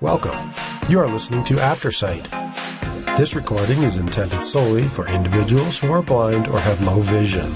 Welcome. You are listening to Aftersight. This recording is intended solely for individuals who are blind or have low vision.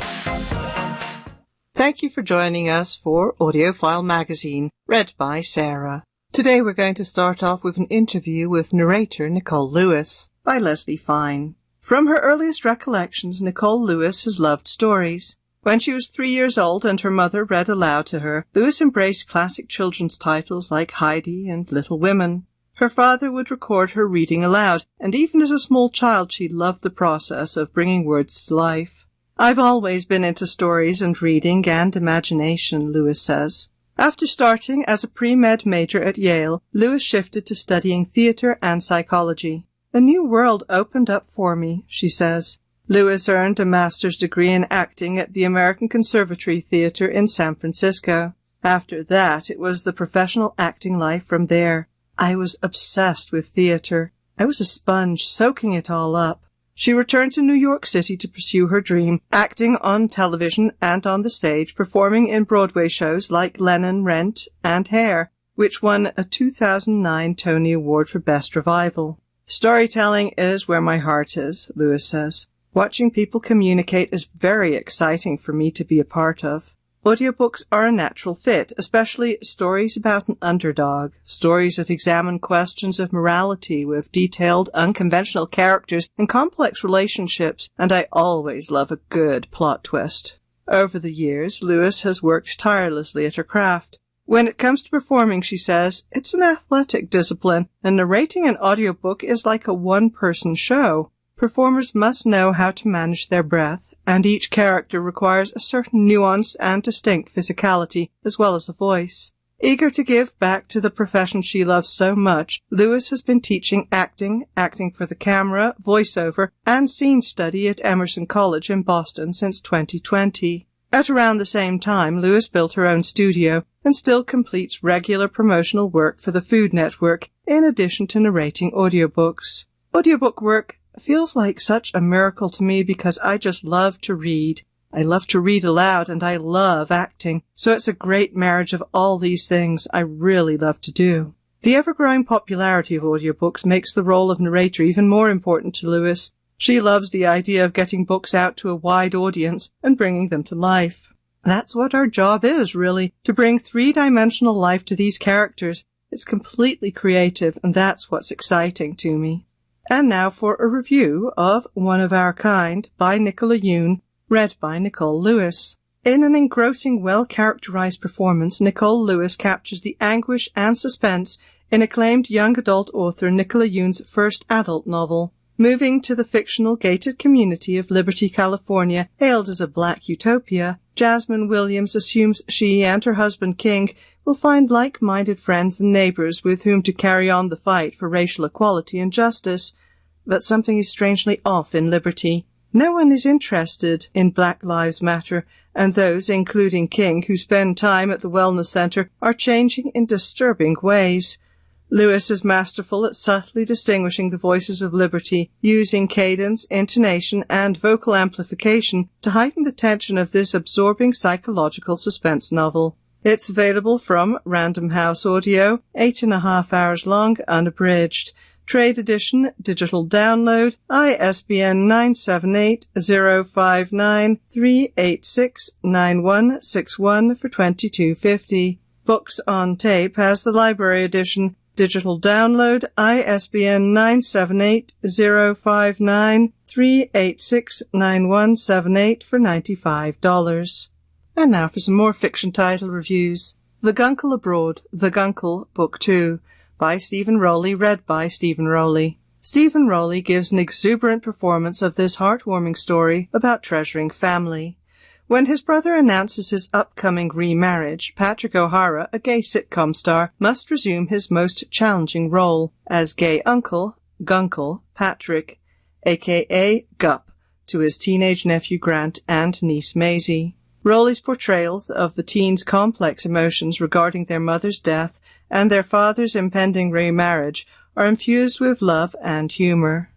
Thank you for joining us for Audiophile Magazine, read by Sarah. Today we're going to start off with an interview with narrator Nicole Lewis by Leslie Fine. From her earliest recollections, Nicole Lewis has loved stories. When she was 3 years old and her mother read aloud to her, Lewis embraced classic children's titles like Heidi and Little Women. Her father would record her reading aloud, and even as a small child she loved the process of bringing words to life. I've always been into stories and reading and imagination, Lewis says. After starting as a pre-med major at Yale, Lewis shifted to studying theatre and psychology. A new world opened up for me, she says. Lewis earned a master's degree in acting at the American Conservatory Theatre in San Francisco. After that, it was the professional acting life from there. I was obsessed with theatre. I was a sponge, soaking it all up. She returned to New York City to pursue her dream, acting on television and on the stage, performing in Broadway shows like Lennon, Rent, and Hair, which won a 2009 Tony Award for Best Revival. Storytelling is where my heart is, Lewis says. Watching people communicate is very exciting for me to be a part of. Audiobooks are a natural fit, especially stories about an underdog, stories that examine questions of morality with detailed, unconventional characters and complex relationships, and I always love a good plot twist. Over the years, Lewis has worked tirelessly at her craft. When it comes to performing, she says, it's an athletic discipline, and narrating an audiobook is like a one-person show. Performers must know how to manage their breath, and each character requires a certain nuance and distinct physicality, as well as a voice. Eager to give back to the profession she loves so much, Lewis has been teaching acting, acting for the camera, voiceover, and scene study at Emerson College in Boston since 2020. At around the same time, Lewis built her own studio and still completes regular promotional work for the Food Network, in addition to narrating audiobooks. Audiobook work feels like such a miracle to me because I just love to read. I love to read aloud and I love acting, so it's a great marriage of all these things I really love to do. The ever-growing popularity of audiobooks makes the role of narrator even more important to Lewis. She loves the idea of getting books out to a wide audience and bringing them to life. That's what our job is, really, to bring three-dimensional life to these characters. It's completely creative, and that's what's exciting to me. And now for a review of One of Our Kind by Nicola Yoon, read by Nicole Lewis. In an engrossing, well-characterized performance, Nicole Lewis captures the anguish and suspense in acclaimed young adult author Nicola Yoon's first adult novel. Moving to the fictional gated community of Liberty, California, hailed as a black utopia, Jasmine Williams assumes she and her husband King will find like-minded friends and neighbors with whom to carry on the fight for racial equality and justice. But something is strangely off in Liberty. No one is interested in Black Lives Matter, and those, including King, who spend time at the wellness center, are changing in disturbing ways. Lewis is masterful at subtly distinguishing the voices of Liberty, using cadence, intonation, and vocal amplification to heighten the tension of this absorbing psychological suspense novel. It's available from Random House Audio, 8.5 hours long, unabridged. Trade edition, digital download, ISBN 978-059-386-9161 for $22.50. Books on Tape has the library edition, digital download, ISBN 978-059-386-9178 for $95. And now for some more fiction title reviews. The Guncle Abroad, The Guncle, Book 2, by Stephen Rowley, read by Stephen Rowley. Stephen Rowley gives an exuberant performance of this heartwarming story about treasuring family. When his brother announces his upcoming remarriage, Patrick O'Hara, a gay sitcom star, must resume his most challenging role as gay uncle, Guncle, Patrick, a.k.a. Gup, to his teenage nephew Grant and niece Maisie. Rowley's portrayals of the teens' complex emotions regarding their mother's death and their father's impending remarriage are infused with love and humor.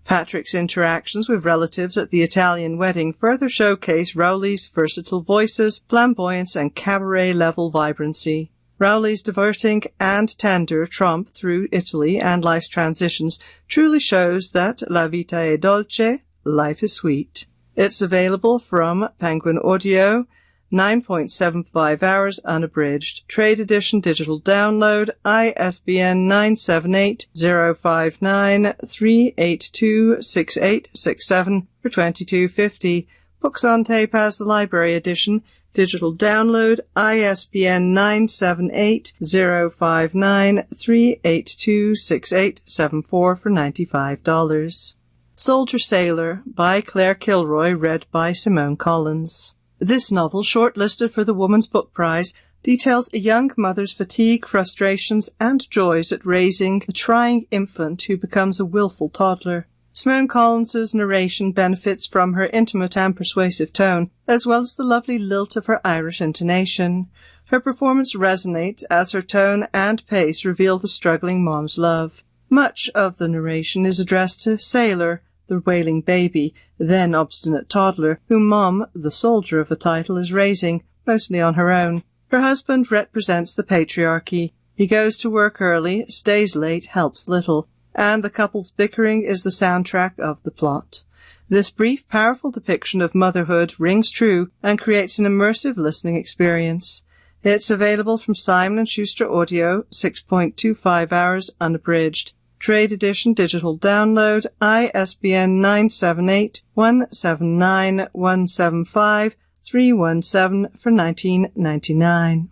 Patrick's interactions with relatives at the Italian wedding further showcase Rowley's versatile voices, flamboyance, and cabaret-level vibrancy. Rowley's diverting and tender tromp through Italy and life's transitions truly shows that la vita è dolce, life is sweet. It's available from Penguin Audio, 9.75 hours unabridged. Trade edition digital download, ISBN 978-059-382-6867 for $22.50. Books on Tape has the library edition. Digital download, ISBN 978-059-382-6874 for $95. Soldier Sailor by Claire Kilroy, read by Simone Collins. This novel, shortlisted for the Woman's Book Prize, details a young mother's fatigue, frustrations, and joys at raising a trying infant who becomes a willful toddler. Simone Collins's narration benefits from her intimate and persuasive tone, as well as the lovely lilt of her Irish intonation. Her performance resonates as her tone and pace reveal the struggling mom's love. Much of the narration is addressed to Sailor, the wailing baby, then obstinate toddler, whom Mom, the soldier of the title, is raising, mostly on her own. Her husband represents the patriarchy. He goes to work early, stays late, helps little, and the couple's bickering is the soundtrack of the plot. This brief, powerful depiction of motherhood rings true and creates an immersive listening experience. It's available from Simon & Schuster Audio, 6.25 hours unabridged. Trade edition digital download, ISBN 978-179-175-317 for $19.99.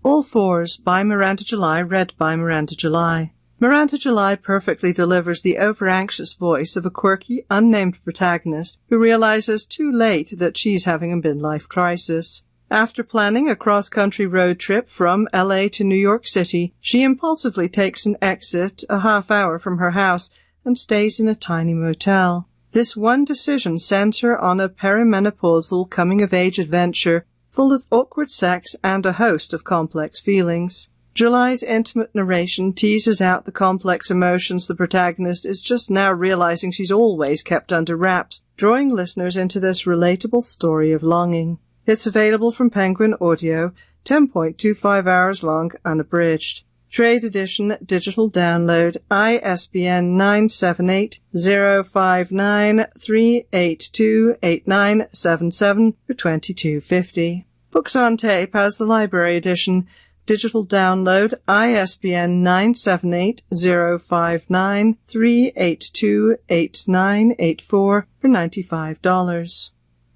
All Fours by Miranda July, read by Miranda July. Miranda July perfectly delivers the over-anxious voice of a quirky, unnamed protagonist who realizes too late that she's having a midlife crisis. After planning a cross-country road trip from LA to New York City, she impulsively takes an exit a half hour from her house and stays in a tiny motel. This one decision sends her on a perimenopausal coming-of-age adventure full of awkward sex and a host of complex feelings. July's intimate narration teases out the complex emotions the protagonist is just now realizing she's always kept under wraps, drawing listeners into this relatable story of longing. It's available from Penguin Audio, 10.25 hours long, unabridged. Trade edition, digital download, ISBN 978-059-382-8977 for $22.50. Books on Tape has the library edition. Digital download, ISBN 978-059-382-8984 for $95.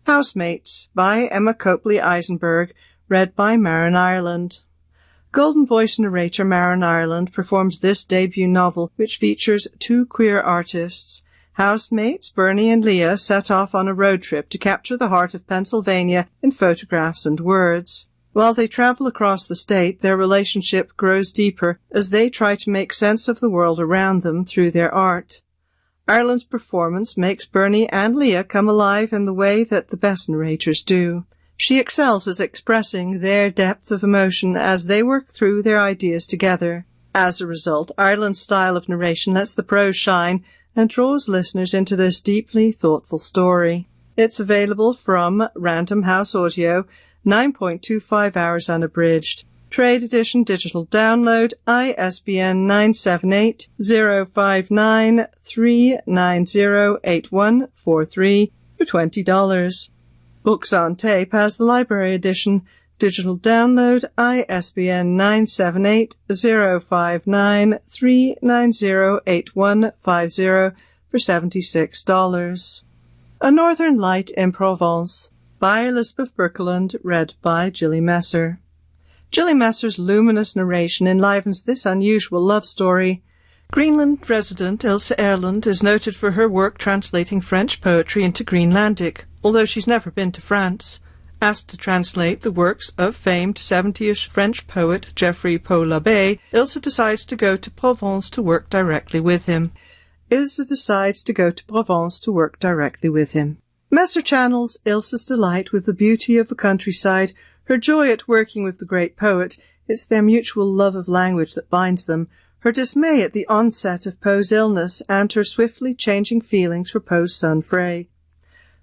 Housemates by Emma Copley Eisenberg, read by Maren Ireland. Golden Voice narrator Maren Ireland performs this debut novel, which features two queer artists. Housemates Bernie and Leah set off on a road trip to capture the heart of Pennsylvania in photographs and words. While they travel across the state, their relationship grows deeper as they try to make sense of the world around them through their art. Ireland's performance makes Bernie and Leah come alive in the way that the best narrators do. She excels at expressing their depth of emotion as they work through their ideas together. As a result, Ireland's style of narration lets the prose shine and draws listeners into this deeply thoughtful story. It's available from Random House Audio, 9.25 hours unabridged. Trade edition digital download, ISBN 978-059-3908143 for $20. Books on Tape has the library edition. Digital download, ISBN 978-059-3908150 for $76. A Northern Light in Provence by Elizabeth Birkeland, read by Gilly Messer. Gilly Messer's luminous narration enlivens this unusual love story. Greenland resident Ilse Erland is noted for her work translating French poetry into Greenlandic, although she's never been to France. Asked to translate the works of famed 70-ish French poet Geoffrey Paul Labbé, Ilse decides to go to Provence to work directly with him. Messer channels Ilse's delight with the beauty of the countryside, her joy at working with the great poet. It's their mutual love of language that binds them, her dismay at the onset of Poe's illness, and her swiftly changing feelings for Poe's son Frey.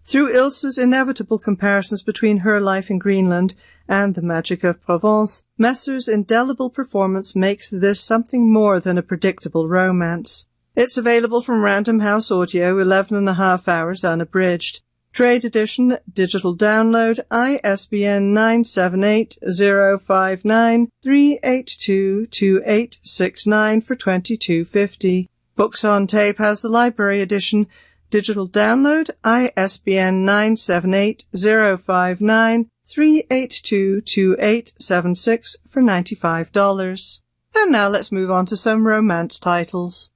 Through Ilse's inevitable comparisons between her life in Greenland and the magic of Provence, Messer's indelible performance makes this something more than a predictable romance. It's available from Random House Audio, 11.5 hours unabridged. Trade edition, digital download, ISBN 978-059-382-2869 for $22.50. Books on Tape has the library edition. Digital download, ISBN 978-059-382-2876 for $95. And now let's move on to some romance titles.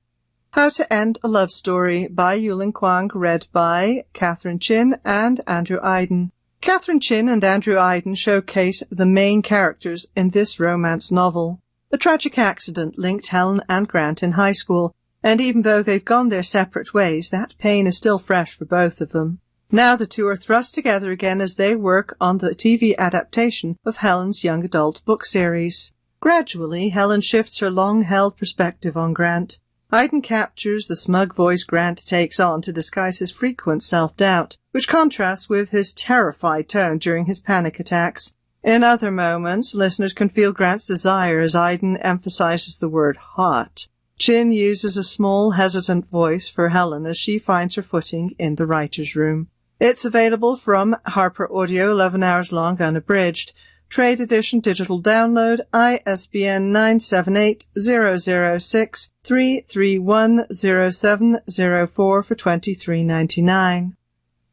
How to End a Love Story by Yulin Kwang, read by Catherine Chin and Andrew Iden. Catherine Chin and Andrew Iden showcase the main characters in this romance novel. A tragic accident linked Helen and Grant in high school, and even though they've gone their separate ways, that pain is still fresh for both of them. Now the two are thrust together again as they work on the TV adaptation of Helen's young adult book series. Gradually, Helen shifts her long-held perspective on Grant. Iden captures the smug voice Grant takes on to disguise his frequent self-doubt, which contrasts with his terrified tone during his panic attacks. In other moments, listeners can feel Grant's desire as Iden emphasizes the word hot. Chin uses a small, hesitant voice for Helen as she finds her footing in the writer's room. It's available from Harper Audio, 11 hours long, unabridged. Trade edition, digital download, ISBN 978-006-3310704 for $23.99.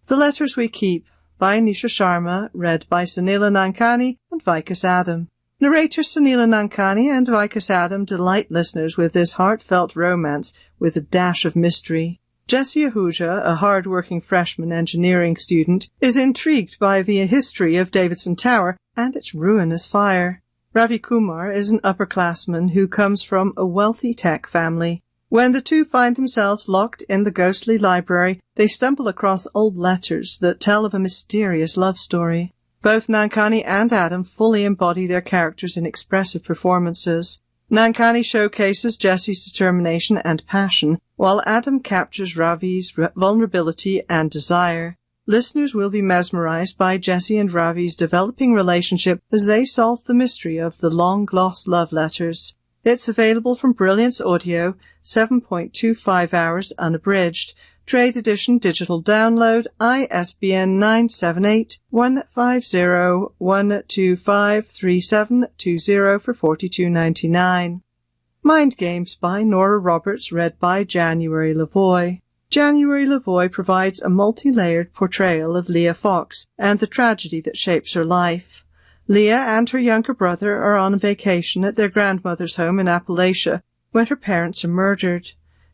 The Letters We Keep by Nisha Sharma, read by Sunila Nankani and Vikas Adam. Narrators Sunila Nankani and Vikas Adam delight listeners with this heartfelt romance with a dash of mystery. Jesse Ahuja, a hard-working freshman engineering student, is intrigued by the history of Davidson Tower and its ruinous fire. Ravi Kumar is an upperclassman who comes from a wealthy tech family. When the two find themselves locked in the ghostly library, they stumble across old letters that tell of a mysterious love story. Both Nankani and Adam fully embody their characters in expressive performances. Nankani showcases Jesse's determination and passion, while Adam captures Ravi's vulnerability and desire. Listeners will be mesmerized by Jesse and Ravi's developing relationship as they solve the mystery of the long-lost love letters. It's available from Brilliance Audio, 7.25 hours unabridged. Trade edition, digital download, ISBN 978-150-125-3720 for $42.99. Mind Games by Nora Roberts, read by January Lavoie. January Lavoie provides a multi-layered portrayal of Leah Fox and the tragedy that shapes her life. Leah and her younger brother are on vacation at their grandmother's home in Appalachia when her parents are murdered.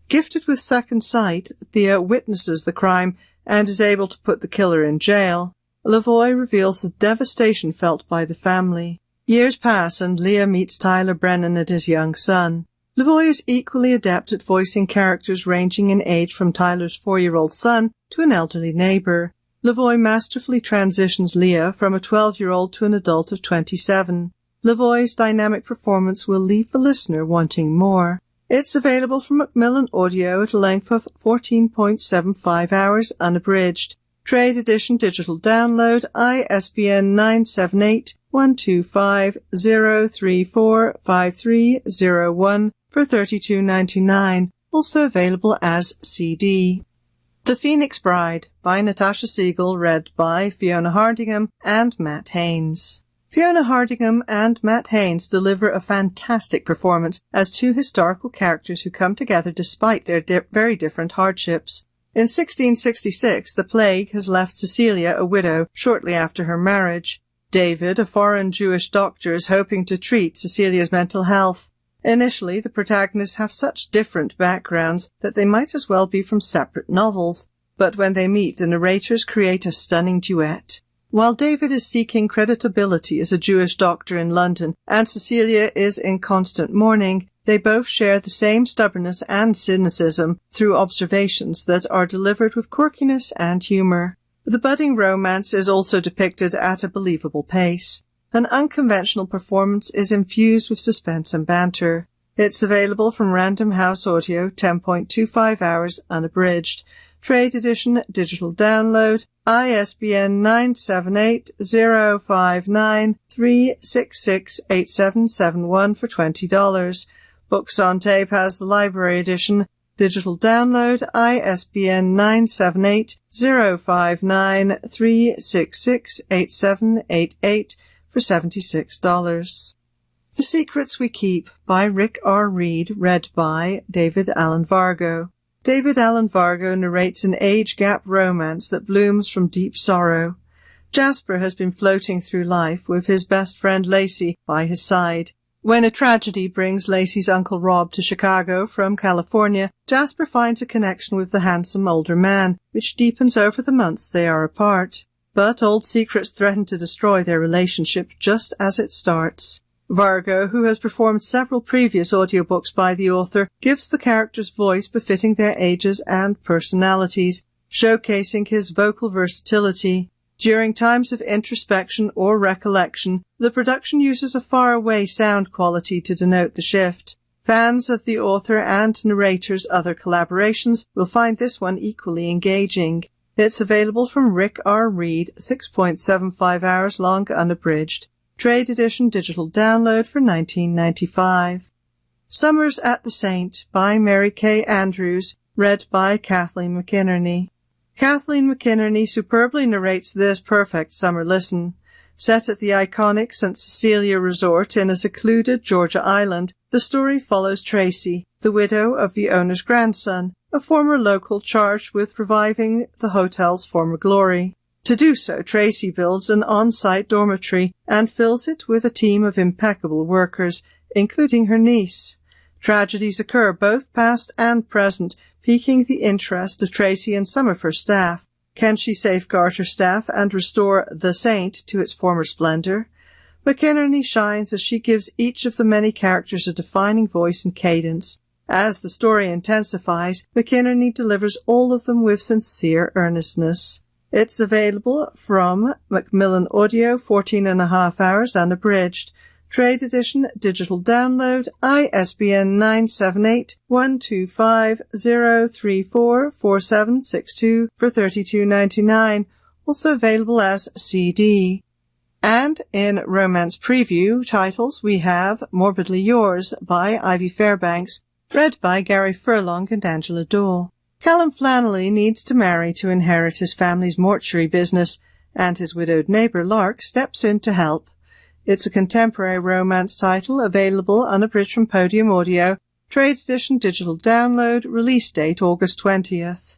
Gifted with second sight, Thea witnesses the crime and is able to put the killer in jail. Lavoie reveals the devastation felt by the family. Years pass and Leah meets Tyler Brennan and his young son. Lavoie is equally adept at voicing characters ranging in age from Tyler's 4-year-old son to an elderly neighbor. Lavoie masterfully transitions Leah from a 12-year-old to an adult of 27. Lavoie's dynamic performance will leave the listener wanting more. It's available from Macmillan Audio at a length of 14.75 hours unabridged. Trade edition, digital download, ISBN 978-125-034-5301 for $32.99, also available as CD. The Phoenix Bride by Natasha Siegel, read by Fiona Hardingham and Matt Haynes. Fiona Hardingham and Matt Haynes deliver a fantastic performance as two historical characters who come together despite their very different hardships. In 1666, the plague has left Cecilia a widow shortly after her marriage. David, a foreign Jewish doctor, is hoping to treat Cecilia's mental health. Initially, the protagonists have such different backgrounds that they might as well be from separate novels, but when they meet, the narrators create a stunning duet. While David is seeking creditability as a Jewish doctor in London and Cecilia is in constant mourning, they both share the same stubbornness and cynicism through observations that are delivered with quirkiness and humour. The budding romance is also depicted at a believable pace. An unconventional performance is infused with suspense and banter. It's available from Random House Audio, 10.25 hours unabridged. Trade Edition, digital download, ISBN 978-059-366-8771 for $20. Books on Tape has the Library Edition, digital download, ISBN 978-059-366-8788 for $76. The Secrets We Keep by Rick R. Reed, read by David Allen Vargo. David Allen Vargo narrates an age-gap romance that blooms from deep sorrow. Jasper has been floating through life with his best friend Lacey by his side. When a tragedy brings Lacey's Uncle Rob to Chicago from California, Jasper finds a connection with the handsome older man, which deepens over the months they are apart. But old secrets threaten to destroy their relationship just as it starts. Vargo, who has performed several previous audiobooks by the author, gives the characters voice befitting their ages and personalities, showcasing his vocal versatility. During times of introspection or recollection, the production uses a faraway sound quality to denote the shift. Fans of the author and narrator's other collaborations will find this one equally engaging. It's available from Rick R. Reed, 6.75 hours long unabridged. Trade Edition digital download for $19.95. Summers at the Saint by Mary Kay Andrews, read by Kathleen McInerney. Kathleen McInerney superbly narrates this perfect summer listen. Set at the iconic St. Cecilia Resort in a secluded Georgia island, the story follows Tracy, the widow of the owner's grandson, a former local charged with reviving the hotel's former glory. To do so, Tracy builds an on-site dormitory and fills it with a team of impeccable workers, including her niece. Tragedies occur, both past and present, piquing the interest of Tracy and some of her staff. Can she safeguard her staff and restore the Saint to its former splendor? McInerney shines as she gives each of the many characters a defining voice and cadence. As the story intensifies, McInerney delivers all of them with sincere earnestness. It's available from Macmillan Audio, 14.5 hours unabridged. Trade Edition digital download, ISBN 978-125-034-4762 for $32.99, also available as CD. And in romance preview titles, we have Morbidly Yours by Ivy Fairbanks, read by Gary Furlong and Angela Dole. Callum Flannelly needs to marry to inherit his family's mortuary business, and his widowed neighbour Lark steps in to help. It's a contemporary romance title, available unabridged from Podium Audio, Trade Edition digital download, release date August 20th.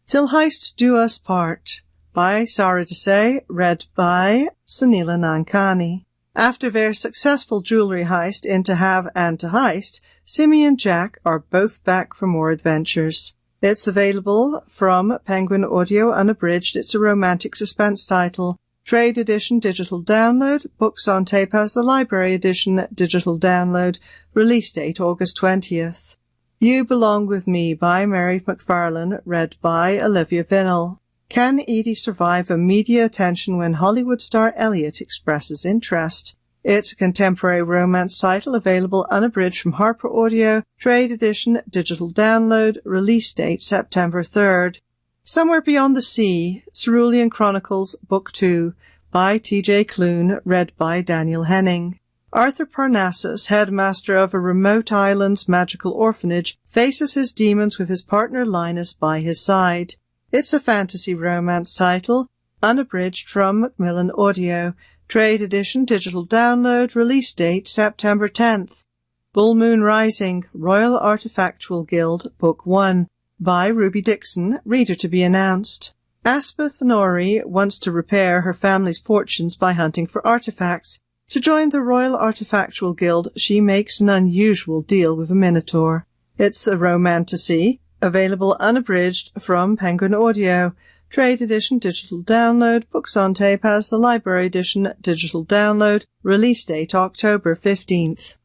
Till Heist Do Us Part by Sara Desai, read by Sunila Nankani. After their successful jewellery heist in To Have and To Heist, Simi and Jack are both back for more adventures. It's available from Penguin Audio unabridged. It's a romantic suspense title. Trade Edition digital download. Books on Tape has the Library Edition digital download. Release date August 20th. You Belong With Me by Mary McFarlane, read by Olivia Vinnell. Can Edie survive a media attention when Hollywood star Elliot expresses interest? It's a contemporary romance title, available unabridged from Harper Audio, Trade Edition, digital download, release date September 3rd. Somewhere Beyond the Sea, Cerulean Chronicles, Book 2, by T.J. Clune, read by Daniel Henning. Arthur Parnassus, headmaster of a remote island's magical orphanage, faces his demons with his partner Linus by his side. It's a fantasy romance title, unabridged from Macmillan Audio, Trade Edition digital download, release date September 10th. Bull Moon Rising, Royal Artifactual Guild, Book 1, by Ruby Dixon, reader to be announced. Aspeth Nori wants to repair her family's fortunes by hunting for artifacts. To join the Royal Artifactual Guild, she makes an unusual deal with a minotaur. It's a romantasy, available unabridged from Penguin Audio. Trade Edition digital download, Books on Tape has the Library Edition digital download, release date October 15th.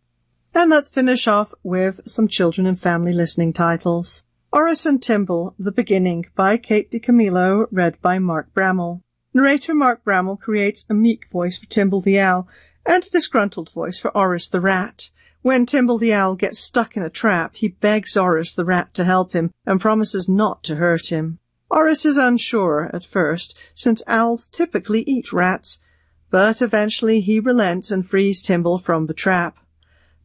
And let's finish off with some children and family listening titles. Oris and Timble, The Beginning by Kate DiCamillo, read by Mark Bramall. Narrator Mark Bramall creates a meek voice for Timble the Owl and a disgruntled voice for Oris the Rat. When Timble the Owl gets stuck in a trap, he begs Oris the Rat to help him and promises not to hurt him. Horace is unsure at first, since owls typically eat rats, but eventually he relents and frees Timble from the trap.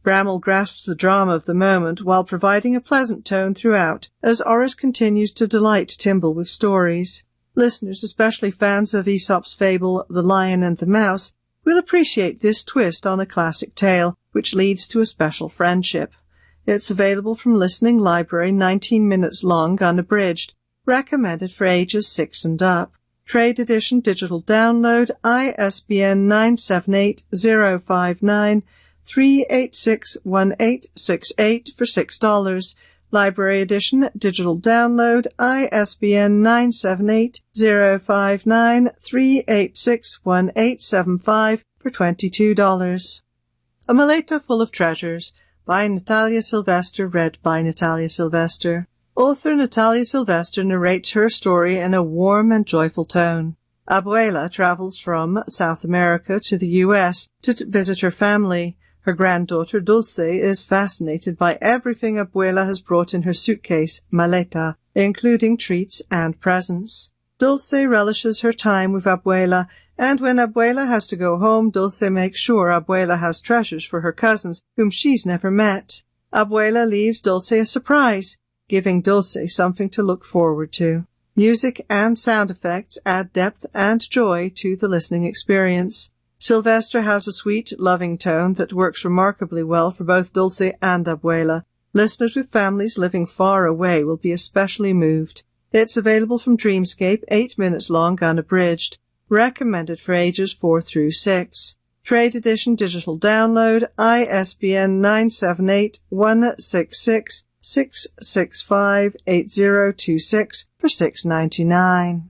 Bramble grasps the drama of the moment while providing a pleasant tone throughout, as Horace continues to delight Timble with stories. Listeners, especially fans of Aesop's fable The Lion and the Mouse, will appreciate this twist on a classic tale, which leads to a special friendship. It's available from Listening Library, 19 minutes long, unabridged. Recommended for ages 6 and up. Trade edition digital download, ISBN 978-059-386-1868 for $6. Library edition digital download, ISBN 978-059-386-1875 for $22. A Maleta Full of Treasures by Natalia Sylvester, read by Natalia Sylvester. Author Natalia Sylvester narrates her story in a warm and joyful tone. Abuela travels from South America to the U.S. to visit her family. Her granddaughter Dulce is fascinated by everything Abuela has brought in her suitcase, maleta, including treats and presents. Dulce relishes her time with Abuela, and when Abuela has to go home, Dulce makes sure Abuela has treasures for her cousins whom she's never met. Abuela leaves Dulce a surprise, giving Dulce something to look forward to. Music and sound effects add depth and joy to the listening experience. Sylvester has a sweet, loving tone that works remarkably well for both Dulce and Abuela. Listeners with families living far away will be especially moved. It's available from Dreamscape, 8 minutes long, unabridged. Recommended for ages 4 through 6. Trade edition digital download, ISBN 978-166-665-8026 for $6.99.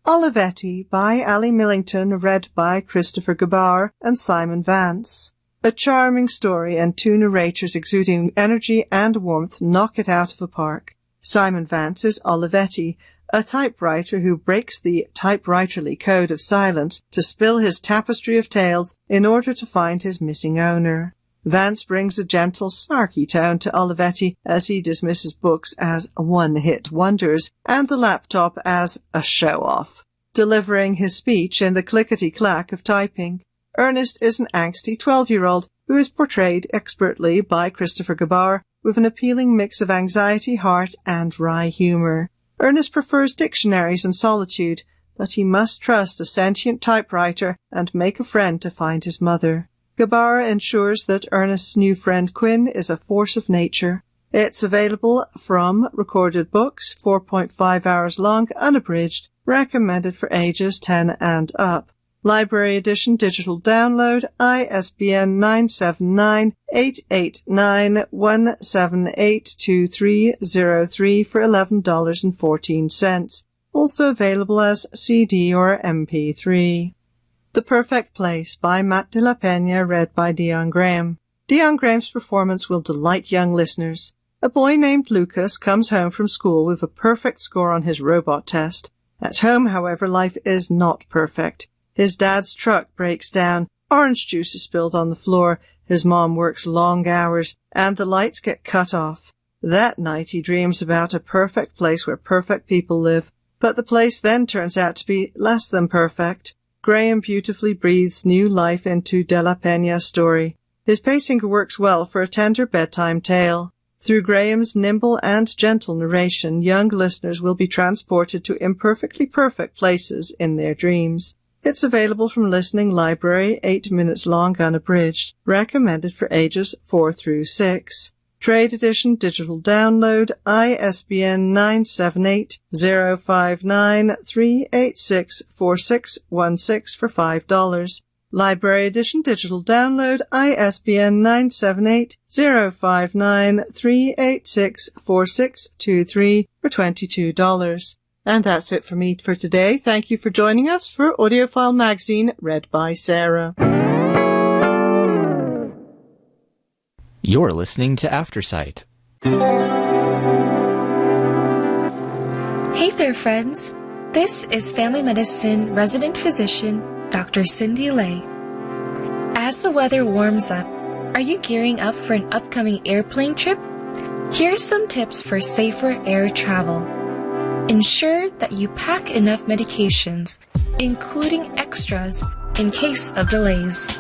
Olivetti by Ali Millington, read by Christopher Gabar and Simon Vance. A charming story and 2 narrators exuding energy and warmth knock it out of the park. Simon Vance is Olivetti, a typewriter who breaks the typewriterly code of silence to spill his tapestry of tales in order to find his missing owner. Vance brings a gentle, snarky tone to Olivetti as he dismisses books as one-hit wonders and the laptop as a show-off, delivering his speech in the clickety-clack of typing. Ernest is an angsty 12-year-old who is portrayed expertly by Christopher Gabar with an appealing mix of anxiety, heart, and wry humor. Ernest prefers dictionaries and solitude, but he must trust a sentient typewriter and make a friend to find his mother. Gabar ensures that Ernest's new friend Quinn is a force of nature. It's available from Recorded Books, 4.5 hours long, unabridged, recommended for ages 10 and up. Library edition digital download, ISBN 979-889-178-2303 for $11.14. Also available as CD or MP3. The Perfect Place by Matt de la Peña, read by Dion Graham. Dion Graham's performance will delight young listeners. A boy named Lucas comes home from school with a perfect score on his robot test. At home, however, life is not perfect. His dad's truck breaks down, orange juice is spilled on the floor, his mom works long hours, and the lights get cut off. That night he dreams about a perfect place where perfect people live, but the place then turns out to be less than perfect. Graham beautifully breathes new life into De la Peña's story. His pacing works well for a tender bedtime tale. Through Graham's nimble and gentle narration, young listeners will be transported to imperfectly perfect places in their dreams. It's available from Listening Library, 8 minutes long, unabridged, recommended for ages 4 through 6. Trade edition digital download, ISBN 978-059-386-4616 for $5. Library edition digital download, ISBN 978-059-386-4623 for $22. And that's it for me for today. Thank you for joining us for Audiophile Magazine, read by Sarah. You're listening to Aftersight. Hey there, friends. This is family medicine resident physician, Dr. Cindy Lay. As the weather warms up, are you gearing up for an upcoming airplane trip? Here are some tips for safer air travel. Ensure that you pack enough medications, including extras, in case of delays.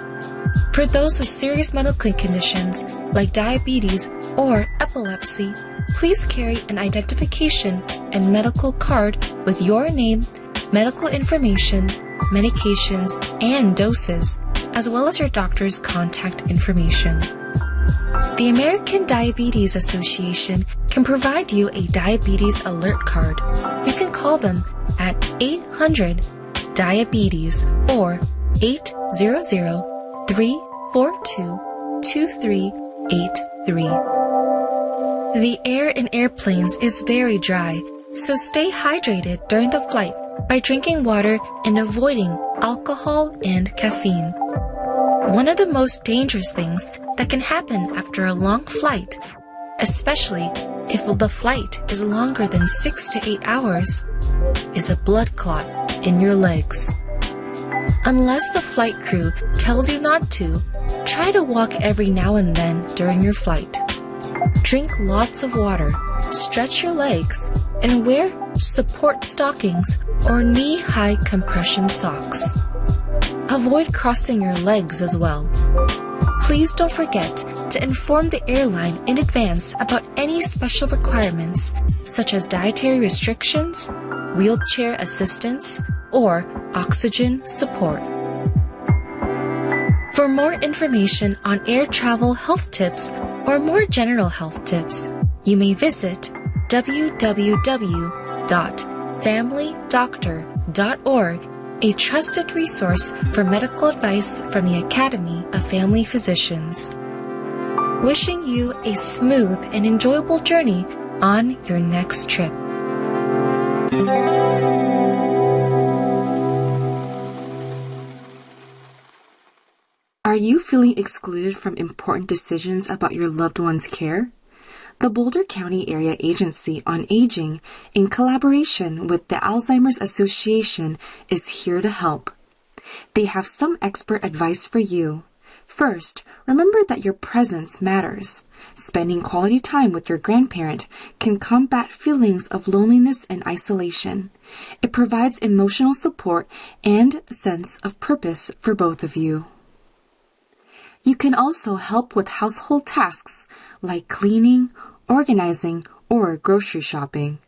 For those with serious medical conditions like diabetes or epilepsy, please carry an identification and medical card with your name, medical information, medications, and doses, as well as your doctor's contact information. The American Diabetes Association can provide you a diabetes alert card. You can call them at 800-DIABETES or 800-342-2383. The air in airplanes is very dry, so stay hydrated during the flight by drinking water and avoiding alcohol and caffeine. One of the most dangerous things that can happen after a long flight, especially if the flight is longer than 6 to 8 hours, is a blood clot in your legs. Unless the flight crew tells you not to, try to walk every now and then during your flight. Drink lots of water, stretch your legs, and wear support stockings or knee-high compression socks. Avoid crossing your legs as well. Please don't forget to inform the airline in advance about any special requirements, such as dietary restrictions, wheelchair assistance, or oxygen support. For more information on air travel health tips or more general health tips, you may visit www.familydoctor.org, a trusted resource for medical advice from the Academy of Family Physicians. Wishing you a smooth and enjoyable journey on your next trip. Are you feeling excluded from important decisions about your loved one's care? The Boulder County Area Agency on Aging, in collaboration with the Alzheimer's Association, is here to help. They have some expert advice for you. First, remember that your presence matters. Spending quality time with your grandparent can combat feelings of loneliness and isolation. It provides emotional support and a sense of purpose for both of you. You can also help with household tasks like cleaning, organizing, or grocery shopping.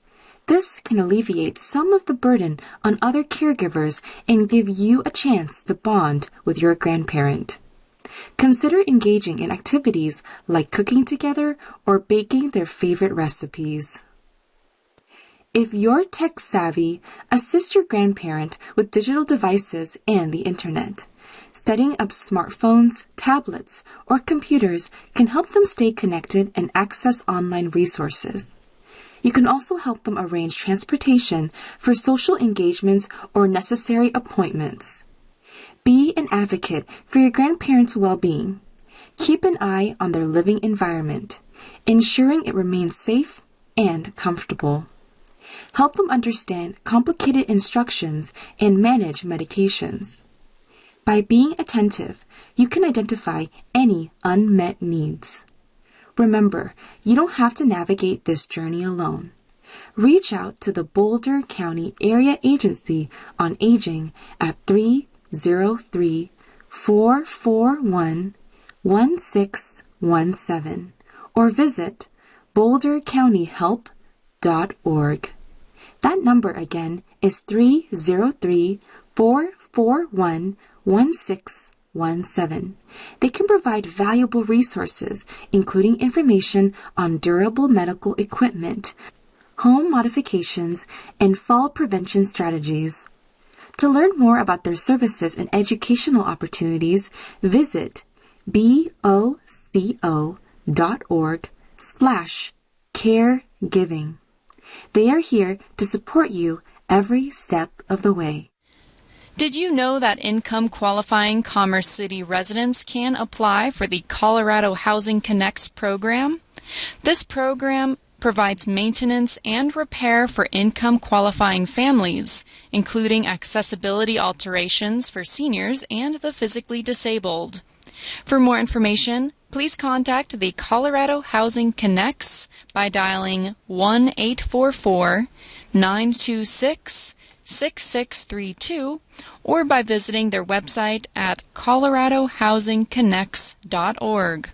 This can alleviate some of the burden on other caregivers and give you a chance to bond with your grandparent. Consider engaging in activities like cooking together or baking their favorite recipes. If you're tech-savvy, assist your grandparent with digital devices and the internet. Setting up smartphones, tablets, or computers can help them stay connected and access online resources. You can also help them arrange transportation for social engagements or necessary appointments. Be an advocate for your grandparents' well-being. Keep an eye on their living environment, ensuring it remains safe and comfortable. Help them understand complicated instructions and manage medications. By being attentive, you can identify any unmet needs. Remember, you don't have to navigate this journey alone. Reach out to the Boulder County Area Agency on Aging at 303-441-1617 or visit bouldercountyhelp.org. That number again is 303-441-1617. They can provide valuable resources, including information on durable medical equipment, home modifications, and fall prevention strategies. To learn more about their services and educational opportunities, visit boco.org/caregiving. They are here to support you every step of the way. Did you know that income-qualifying Commerce City residents can apply for the Colorado Housing Connects program? This program provides maintenance and repair for income-qualifying families, including accessibility alterations for seniors and the physically disabled. For more information, please contact the Colorado Housing Connects by dialing 1-844-926-6632 or by visiting their website at coloradohousingconnects.org.